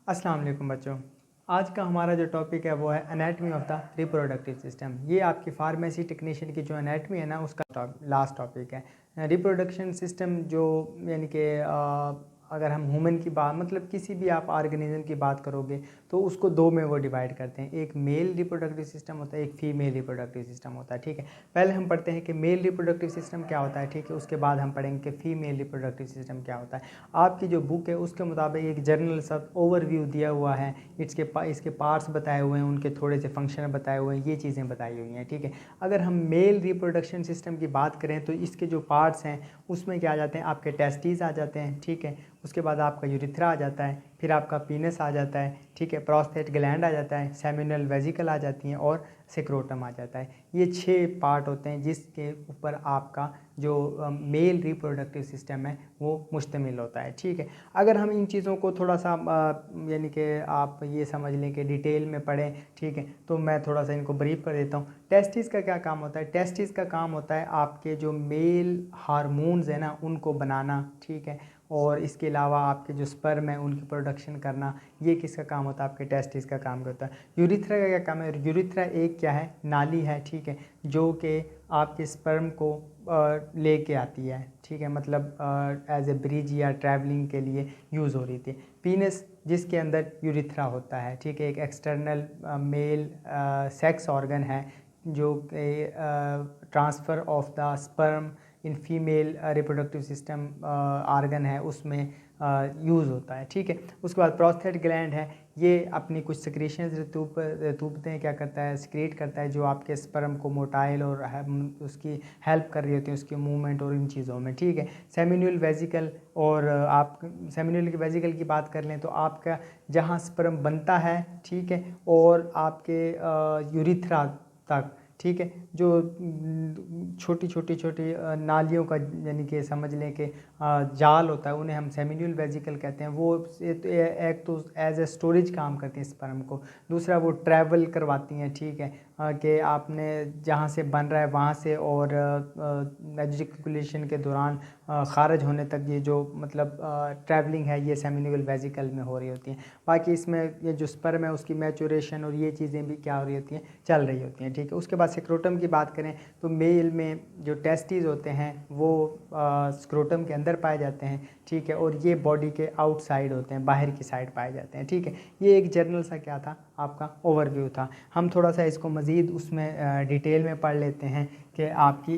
अस्सलाम वालेकुम बच्चों। आज का हमारा जो टॉपिक है वो है anatomy of the reproductive system. ये आपकी फार्मेसी टेक्नीशियन की जो एनाटमी है ना उसका लास्ट टॉपिक है। रिप्रोडक्शन सिस्टम जो यानी कि अगर हम ह्यूमन की बात मतलब किसी भी आप ऑर्गेनिज्म की बात करोगे तो उसको दो में वो डिवाइड करते हैं। एक मेल रिप्रोडक्टिव सिस्टम होता है, एक फीमेल रिप्रोडक्टिव सिस्टम होता है। ठीक है, पहले हम पढ़ते हैं कि मेल रिप्रोडक्टिव सिस्टम क्या होता है। ठीक है, उसके बाद हम पढ़ेंगे कि फीमेल रिप्रोडक्टिव सिस्टम क्या होता है। आपकी जो बुक है उसके मुताबिक एक जनरल सा ओवरव्यू दिया हुआ है, इसके पार्ट्स बताए हुए हैं, उनके थोड़े से फंक्शन बताए हुए हैं, ये चीज़ें बताई हुई हैं। ठीक है, अगर हम मेल रिप्रोडक्शन सिस्टम की बात करें तो इसके जो पार्ट्स हैं उसमें क्या आ जाते हैं, आपके टेस्टिस आ जाते हैं। ठीक है, उसके बाद आपका यूरिथ्रा आ जाता है, फिर आपका पीनस आ जाता है। ठीक है, प्रोस्टेट ग्लैंड आ जाता है, सेमिनल वेजिकल आ जाती हैं और सेक्रोटम आ जाता है। ये 6 पार्ट होते हैं जिसके ऊपर आपका जो मेल रिप्रोडक्टिव सिस्टम है वो मुश्तमिल होता है। ठीक है, अगर हम इन चीज़ों को थोड़ा सा यानी कि आप ये समझ लें कि डिटेल में पढ़ें, ठीक है, तो मैं थोड़ा सा इनको ब्रीफ कर देता हूँ। टेस्टिस का क्या काम होता है? टेस्टिस का काम होता है आपके जो मेल हार्मोन्स है ना उनको बनाना। ठीक है, और इसके अलावा आपके जो स्पर्म है उनकी प्रोडक्शन करना, ये किसका काम होता है? आपके टेस्टिस का काम होता है। यूरिथ्रा का क्या काम है? यूरिथ्रा एक क्या है, नाली है। ठीक है, जो कि आपके स्पर्म को लेके आती है। ठीक है, मतलब एज ए ब्रिज या ट्रैवलिंग के लिए यूज़ हो रही थी। पीनस जिसके अंदर यूरिथ्रा होता है। ठीक है, एक एक्सटर्नल मेल सेक्स ऑर्गन है जो transfer of the sperm in female reproductive system organ है उसमें यूज़ होता है। ठीक है, उसके बाद प्रोस्टेट ग्लैंड है, ये अपनी कुछ सिक्रीशंस रतूबतें क्या करता है, सिक्रेट करता है जो आपके स्पर्म को मोटाइल और उसकी हेल्प कर रही होती है उसके मूवमेंट और इन चीज़ों में। ठीक है, सेमिनुअल वेजिकल, और आप सेमिनुअल वेजिकल की बात कर लें तो आपका जहाँ स्पर्म बनता है, ठीक है, और आपके यूरिथ्रा तक, ठीक है, जो छोटी छोटी छोटी नालियों का यानी कि समझ लें कि जाल होता है, उन्हें हम सेमिनुअल वेजिकल कहते हैं। वो एक तो एज ए स्टोरेज काम करती हैं स्पर्म को, दूसरा वो ट्रैवल करवाती हैं। ठीक है, कि आपने जहाँ से बन रहा है वहाँ से और एजुकेशन के दौरान खारिज होने तक ये जो मतलब ट्रैवलिंग है ये सेमिनुअल वेजिकल में हो रही होती है। बाकी इसमें ये जो स्पर्म है उसकी मैचुरेशन और ये चीज़ें भी क्या हो रही होती हैं, चल रही होती हैं। ठीक है, उसके बाद स्क्रोटम की बात करें तो मेल में जो टेस्टिस होते हैं वो स्क्रोटम के अंदर पाए जाते हैं। ठीक है, और ये बॉडी के आउटसाइड होते हैं, बाहर की साइड पाए जाते हैं। ठीक है, ये एक जनरल सा क्या था, आपका ओवरव्यू था। हम थोड़ा सा इसको मज़ीद उसमें डिटेल में पढ़ लेते हैं कि आपकी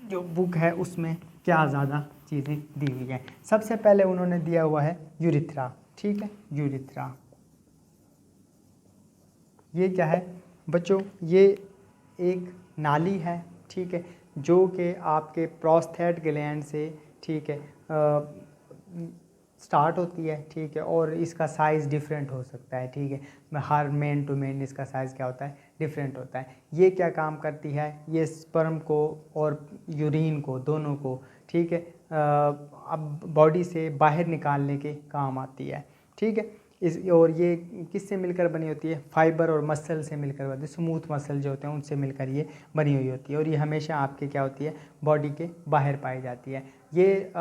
जो बुक है उसमें क्या ज़्यादा चीज़ें दी हुई हैं। सबसे पहले उन्होंने दिया हुआ है यूरिथ्रा। ठीक है, यूरिथ्रा ये क्या है बच्चों? ये एक नाली है। ठीक है, जो कि आपके प्रोस्टेट ग्लैंड से, ठीक है, स्टार्ट होती है। ठीक है, और इसका साइज़ डिफरेंट हो सकता है। ठीक है, हर मेन टू मेन इसका साइज़ क्या होता है, डिफरेंट होता है। ये क्या काम करती है, ये स्पर्म को और यूरिन को दोनों को, ठीक है, अब बॉडी से बाहर निकालने के काम आती है। ठीक है, इस और ये किससे मिलकर बनी होती है? फाइबर और मसल से मिलकर बनती है। स्मूथ मसल जो होते हैं उनसे मिलकर ये बनी हुई होती है, और ये हमेशा आपके क्या होती है, बॉडी के बाहर पाई जाती है। ये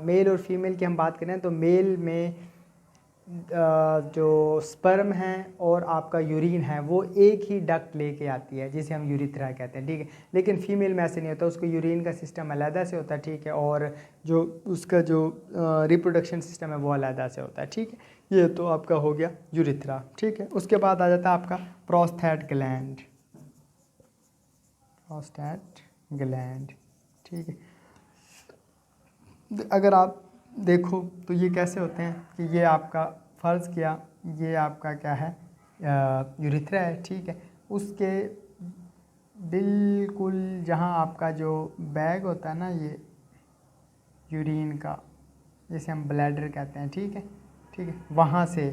मेल और फीमेल की हम बात करें तो मेल में जो स्पर्म है और आपका यूरिन है वो एक ही डक्ट लेके आती है जिसे हम यूरिथ्रा कहते हैं। ठीक है, लेकिन फीमेल में ऐसे नहीं होता, उसको यूरिन का सिस्टम अलहदा से होता है। ठीक है, और जो उसका जो रिप्रोडक्शन सिस्टम है वो अलहदा से होता है। ठीक है, ये तो आपका हो गया यूरिथ्रा। ठीक है, उसके बाद आ जाता है आपका प्रोस्टेट ग्लैंड। प्रोस्टेट ग्लैंड, ठीक है, अगर आप देखो तो ये कैसे होते हैं कि ये आपका फ़र्ज़ किया ये आपका क्या है, यूरिथ्रा है। ठीक है, उसके बिल्कुल जहाँ आपका जो बैग होता है ना ये यूरिन का, जिसे हम ब्लैडर कहते हैं। ठीक है, ठीक है, वहाँ से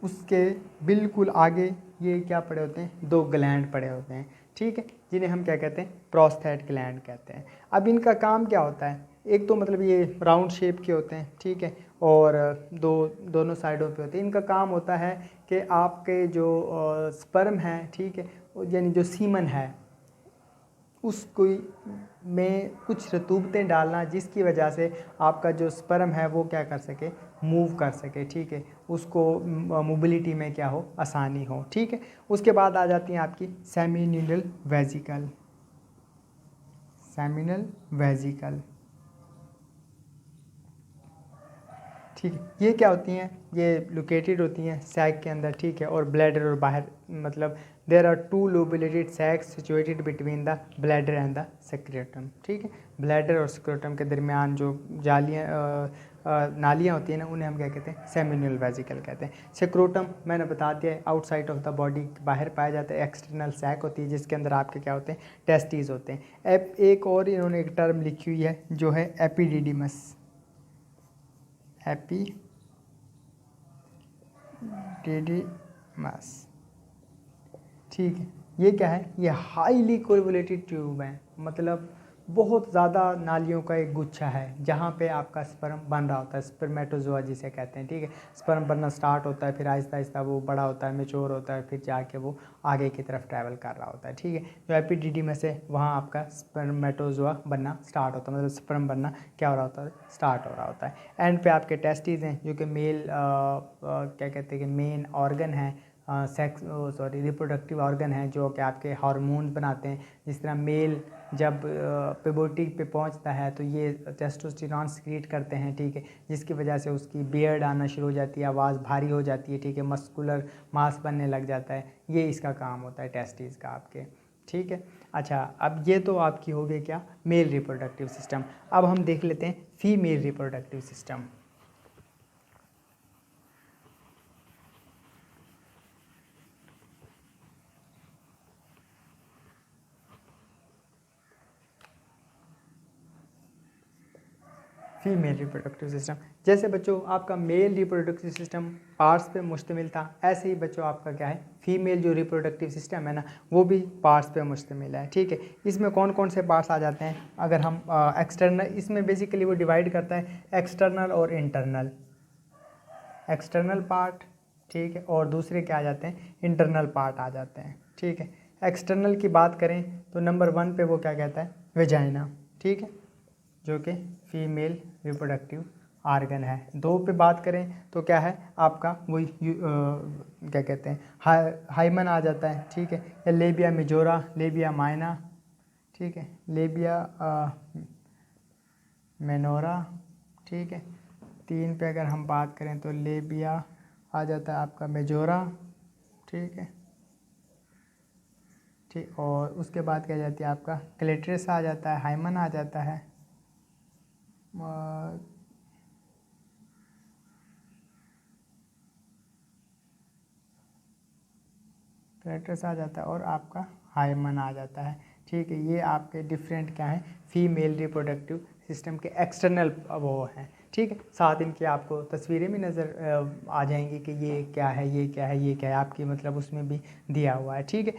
उसके बिल्कुल आगे ये क्या पड़े होते हैं, 2 ग्लैंड पड़े होते हैं। ठीक है, जिन्हें हम क्या कहते हैं, प्रोस्टेट ग्लैंड कहते हैं। अब इनका काम क्या होता है? एक तो मतलब ये राउंड शेप के होते हैं। ठीक है, और दोनों साइडों पे होते हैं। इनका काम होता है कि आपके जो स्पर्म है, ठीक है, यानी जो सीमन है उसको में कुछ रतूबतें डालना जिसकी वजह से आपका जो स्पर्म है वो क्या कर सके, मूव कर सके, ठीक है, उसको मोबिलिटी में क्या हो, आसानी हो, ठीक है। उसके बाद आ जाती हैं आपकी सेमिनल वेजिकल। सेमिनल वेजिकल, ठीक है, ये क्या होती हैं, ये लोकेटेड होती हैं सैक के अंदर, ठीक है, और ब्लैडर और बाहर, मतलब there are two lobulated sacs situated between the bladder and the scrotum, ठीक है। ब्लैडर और स्क्रोटम के दरमियान जो नालियाँ होती हैं ना, उन्हें हम क्या कहते हैं, सेमिनल वेजिकल कहते हैं। स्क्रोटम मैंने बता दिया है, आउटसाइड ऑफ द बॉडी, बाहर पाया जाता है। एक्सटर्नल सैक होती है जिसके अंदर आपके क्या होते हैं, टेस्टीज होते हैं। एक और इन्होंने एक टर्म लिखी हुई है जो है एपिडिडिमस। एपिडिडिमस, ठीक है, ये क्या है, ये हाईली कोलवुलेटेड ट्यूब है, मतलब बहुत ज़्यादा नालियों का एक गुच्छा है जहाँ पे आपका स्पर्म बन रहा होता है, स्पर्मेटोजोआ जिसे कहते हैं, ठीक है। स्पर्म बनना स्टार्ट होता है, फिर आहिस्ता आहिस्ता वो बड़ा होता है, मैच्योर होता है, फिर जाके वो आगे की तरफ ट्रैवल कर रहा होता है, ठीक है। जो एपिडिडिमस है वहाँ आपका स्पर्मेटोजोआ बनना स्टार्ट होता है, मतलब स्पर्म बनना क्या हो रहा होता है, स्टार्ट हो रहा होता है। एंड पे आपके टेस्टिस हैं जो कि मेल क्या कहते हैं कि मेन ऑर्गन है, रिप्रोडक्टिव ऑर्गन है, जो कि आपके हार्मोन्स बनाते हैं। जिस तरह मेल जब प्यूबर्टी पे पहुंचता है तो ये टेस्टोस्टेरॉन सीक्रेट करते हैं, ठीक है, जिसकी वजह से उसकी बियर्ड आना शुरू हो जाती है, आवाज़ भारी हो जाती है, ठीक है, मस्कुलर मास बनने लग जाता है। ये इसका काम होता है टेस्टिस का आपके, ठीक है। अच्छा, अब ये तो आपकी हो गई क्या, मेल रिप्रोडक्टिव सिस्टम। अब हम देख लेते हैं female reproductive system. Female reproductive system, जैसे बच्चों आपका मेल रिप्रोडक्टिव सिस्टम पार्ट्स पे मुश्तमिल था, ऐसे ही बच्चों आपका क्या है, फीमेल जो रिप्रोडक्टिव सिस्टम है ना, वो भी पार्ट्स पे मुश्तमिल है, ठीक है। इसमें कौन कौन से पार्ट्स आ जाते हैं, अगर हम एक्सटर्नल, इसमें बेसिकली वो डिवाइड करता है एक्सटर्नल और इंटरनल। एक्सटर्नल पार्ट, ठीक है, और दूसरे क्या आ जाते हैं, इंटरनल पार्ट आ जाते हैं, ठीक है। एक्सटर्नल की बात करें तो नंबर 1 पे वो क्या कहता है, वेजाइना, ठीक है, जो कि फीमेल रिप्रोडक्टिव आर्गन है। 2 पे बात करें तो क्या है आपका वही क्या कहते हैं, हाइमन आ जाता है, ठीक है, या लेबिया मेजोरा, लेबिया माइना, ठीक है, लेबिया मेनोरा, ठीक है। 3 पे अगर हम बात करें तो लेबिया आ जाता है आपका मेजोरा, ठीक है, ठीक, और उसके बाद क्या जाती है आपका क्लेट्रिस आ जाता है, हाइमन आ जाता है, क्लेट्रिस आ जाता है और आपका हाइमन आ जाता है, ठीक है। ये आपके डिफरेंट क्या है, फीमेल रिप्रोडक्टिव सिस्टम के एक्सटर्नल वो हैं, ठीक है। साथ इनकी आपको तस्वीरें भी नज़र आ जाएंगी कि ये क्या है, ये क्या है, ये क्या है, आपकी मतलब उसमें भी दिया हुआ है, ठीक है।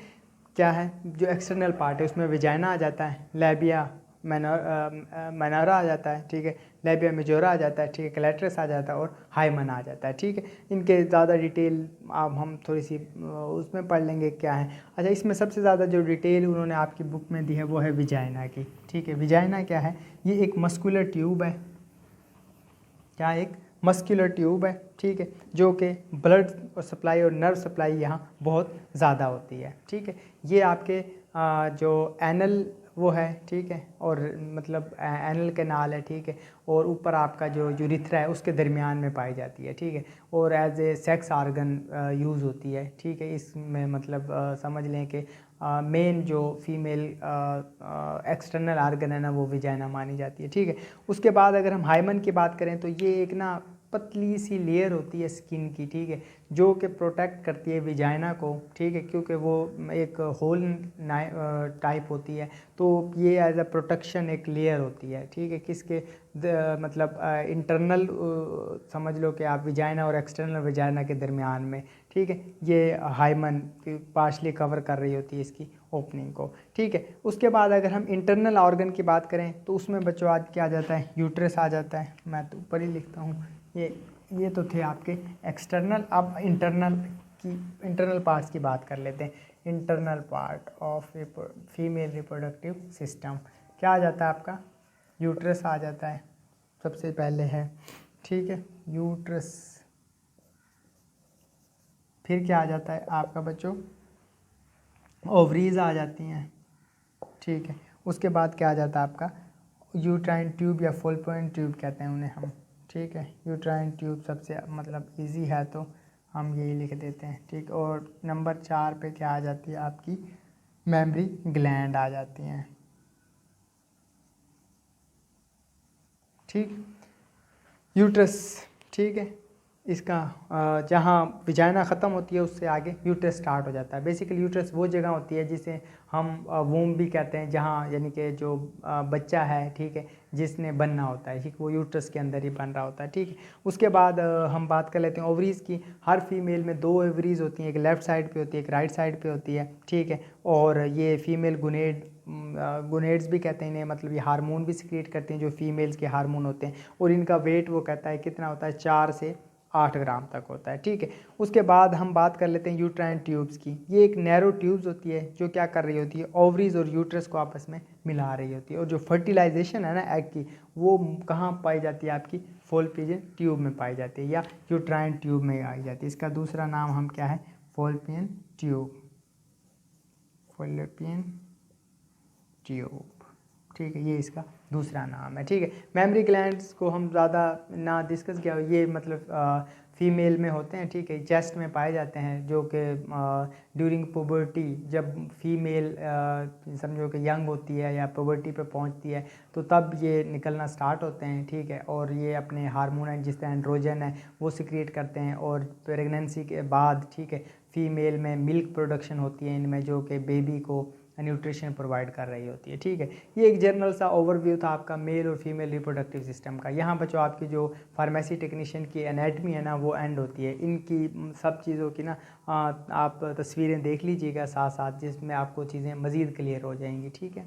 क्या है जो एक्सटर्नल पार्ट है उसमें विजाइना आ जाता है, लेबिया मैनोरा आ जाता है, ठीक है, लेबिया मेजोरा आ जाता है, ठीक है, क्लेट्रस आ जाता है और हाइमन आ जाता है, ठीक है। इनके ज़्यादा डिटेल अब हम थोड़ी सी उसमें पढ़ लेंगे क्या है। अच्छा, इसमें सबसे ज़्यादा जो डिटेल उन्होंने आपकी बुक में दी है वो है विजाइना की, ठीक है। विजाइना क्या है, ये एक मस्कुलर ट्यूब है, क्या एक मस्कुलर ट्यूब है, ठीक है, जो कि ब्लड सप्लाई और नर्व सप्लाई यहाँ बहुत ज़्यादा होती है, ठीक है। ये आपके जो एनल वो है, ठीक है, और मतलब एनल कैनाल है, ठीक है, और ऊपर आपका जो यूरिथ्रा है उसके दरमियान में पाई जाती है, ठीक है, और as a sex organ use होती है, ठीक है। इसमें मतलब समझ लें कि मेन जो फीमेल एक्सटर्नल आर्गन है ना वो विजाइना मानी जाती है, ठीक है। उसके बाद अगर हम हाइमन की बात करें तो ये एक ना पतली सी लेयर होती है स्किन की, ठीक है, जो कि प्रोटेक्ट करती है विजाइना को, ठीक है, क्योंकि वो एक होल टाइप होती है, तो ये एज अ प्रोटेक्शन एक लेयर होती है, ठीक है, किसके मतलब इंटरनल समझ लो कि आप विजाइना और एक्सटर्नल विजाइना के दरमियान में, ठीक है, ये हाइमन पार्शली कवर कर रही होती है इसकी ओपनिंग को, ठीक है। उसके बाद अगर हम इंटरनल ऑर्गन की बात करें तो उसमें बच्चों आज क्या आ जाता है, यूट्रस आ जाता है, मैं तो ऊपर ही लिखता हूँ, ये तो थे आपके एक्सटर्नल। अब इंटरनल पार्ट्स की बात कर लेते हैं। Internal part of female reproductive system. क्या आ जाता है आपका? यूट्रस आ जाता है सबसे पहले है, ठीक है, यूट्रस। फिर क्या आ जाता है आपका बच्चों? ओवरीज आ जाती हैं, ठीक है। उसके बाद क्या आ जाता है आपका? यूट्राइन ट्यूब या फॉल्लोपियन ट्यूब कहते हैं उन्हें हम, ठीक है। यूट्राइन ट्यूब सबसे मतलब इजी है तो हम यही लिख देते हैं, ठीक। और नंबर 4 पे क्या आ जाती है आपकी? मेमरी ग्लैंड आ जाती हैं, ठीक। यूट्रस, ठीक है, इसका जहाँ विजाइना ख़त्म होती है उससे आगे यूट्रस स्टार्ट हो जाता है। बेसिकली यूट्रस वो जगह होती है जिसे हम वूम भी कहते हैं, जहाँ यानी कि जो बच्चा है, ठीक है, जिसने बनना होता है, ठीक, वो यूट्रस के अंदर ही बन रहा होता है, ठीक है। उसके बाद हम बात कर लेते हैं ओवरीज़ की। हर फीमेल में 2 ओवरीज़ होती हैं, एक लेफ़्ट साइड पे होती है, एक राइट साइड पे होती है, ठीक है। और ये फीमेल गुनेड्स भी कहते हैं इन्हें, मतलब ये हार्मोन भी सिक्रिएट करते हैं जो फीमेल्स के हार्मोन होते हैं। और इनका वेट वो कहता है कितना होता है? 4 से 8 ग्राम तक होता है, ठीक है। उसके बाद हम बात कर लेते हैं यूट्राइन ट्यूब्स की। ये एक नैरो ट्यूब्स होती है जो क्या कर रही होती है? ओवरीज और यूट्रस को आपस में मिला रही होती है। और जो फर्टिलाइजेशन है ना एग की, वो कहाँ पाई जाती है आपकी? फॉल्लोपियन ट्यूब में पाई जाती है या यूट्राइन ट्यूब में आई जाती है। इसका दूसरा नाम हम क्या है? फॉल्लोपियन ट्यूब, फॉल्लोपियन ट्यूब, ठीक है, ये इसका दूसरा नाम है, ठीक है। मेमरी ग्लैंड्स को हम ज़्यादा ना डिस्कस किया, ये मतलब फीमेल में होते हैं, ठीक है, चेस्ट में पाए जाते हैं, जो कि ड्यूरिंग पुबर्टी, जब फीमेल समझो कि यंग होती है या पुबर्टी पे पहुंचती है, तो तब ये निकलना स्टार्ट होते हैं, ठीक है। और ये अपने हार्मोन जिस तरह एंड्रोजन है वो सिक्रिएट करते हैं। और प्रेगनेंसी के बाद, ठीक है, फीमेल में मिल्क प्रोडक्शन होती है इनमें, जो कि बेबी को न्यूट्रिशन प्रोवाइड कर रही होती है, ठीक है। ये एक जनरल सा ओवरव्यू था आपका मेल और फीमेल रिप्रोडक्टिव सिस्टम का। यहाँ बच्चों आपकी जो फार्मेसी टेक्नीशियन की एनाटमी है ना, वो एंड होती है। इनकी सब चीज़ों की ना आप तस्वीरें देख लीजिएगा साथ साथ, जिसमें आपको चीज़ें मज़ीद क्लियर हो जाएंगी, ठीक है।